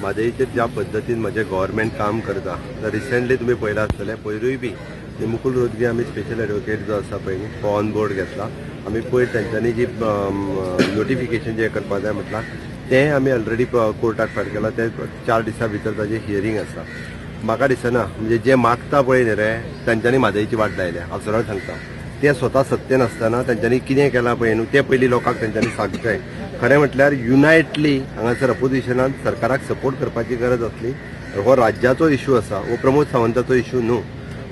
म्हादईचेर ज्या पद्दतीन म्हजें गव्हर्मेंट काम करता तर रिसेंटली तुम्ही पळयलां आसतलें पयरूय बी मुकुल रोहतगी आमी स्पेशल एडवोकेट जो आसा पळय तो ऑन बोर्ड घेतला आमी पयर तेंच्यांनी जी नोटिफिकेशन जे करपा जाय म्हटलां तें आमी ऑलरेडी कोर्टाक फायल केला ते 4 दिसां भितर ताजें हियरींग आसा म्हाका दिसना म्हणजे जे मागता पळय न्ही रे तांच्यांनी म्हादईची वाट लायल्या हांव सरळ सांगता ते स्वता सत्तेन आसतना तांच्यांनी कितें केलां पळय न्हू ते पयलीं लोकांक तांच्यांनी सांगचें खरें म्हटल्यार युनायटली हांगासर अपोजिशनान सरकाराक सपोर्ट करपाची गरज आसली हो राज्याचो इश्यू आसा हो प्रमोद सावंताचो इश्यू न्हू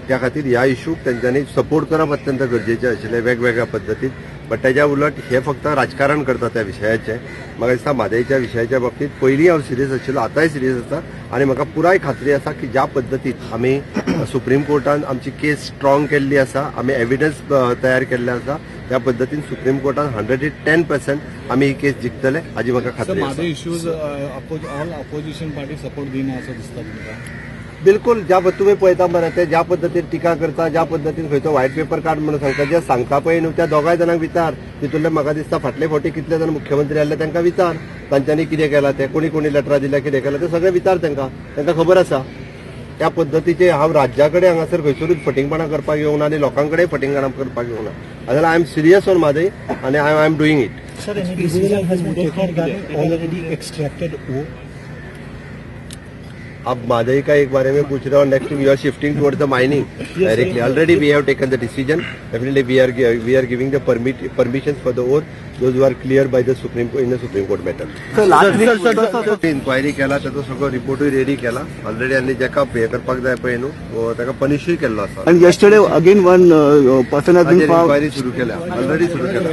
त्या खातीर ह्या इश्यूक तांच्यांनी सपोर्ट करप अत्यंत गरजेचें आशिल्लें वेगवेगळ्या पद्दतीन बट तेज्या उलट हे फक्त राजकारण करता त्या विशयाचें म्हाका दिसता म्हादईच्या विशयाच्या बाबतीत पयलीं हांव सिरियस आशिल्लो आतांय सिरियस आसा आनी म्हाका पुराय खात्री आसा की ज्या पद्दतीन आमी सुप्रीम कोर्टान आमची केस स्ट्रॉंग केल्ली आसा आमी एविडन्स तयार केल्ले आसा त्या पद्दतीन सुप्रीम कोर्टान 110% आमी ही केस जिखतले हाजी म्हाका खात्री आसा issues all opposition party support दिना असं दिसता तुमकां बिलकुल ज्या तुम्ही पळयता मरे ते ज्या पद्दतीन टिका करता ज्या पद्दतीन खंयचो व्हायट पेपर काड म्हणून सांगता जे सांगता पळय न्हू त्या दोगांय जाणांक विचार तितूंतले म्हाका दिसता फाटले फावटी कितले जाण मुख्यमंत्री आसले तांकां विचार तांच्यांनी कितें केलां ते कोणी कोणी लेटरां दिल्या कितें केलां ते सगळें विचार तांकां खबर आसा त्या पद्दतीचे हांव राज्या कडेन हांगासर खंयसरूच फटिंगपणां करपाक येवंक ना आनी लोकां कडेन फटिंगपणां करपाक येवंक ना जाल्यार I am serious on Mhadei आनी I am doing it Sir, any decision has been taken regarding already extracted ore? अब म्हादई का एक बारे में पूछ रहे हो next you are shifting towards the mining directly already we have taken the decision definitely we are giving the permissions for the ore those who are clear by the supreme court matter inquiry केला त्याचो सगळो रिपोर्टूय ready केला already आनी जेका हे करपाक जाय पळय न्हू ताका पनिशूय केल्लो आसा And yesterday again one person has been found. Inquiry सुरू केल्या ऑलरेडी सुरू केल्या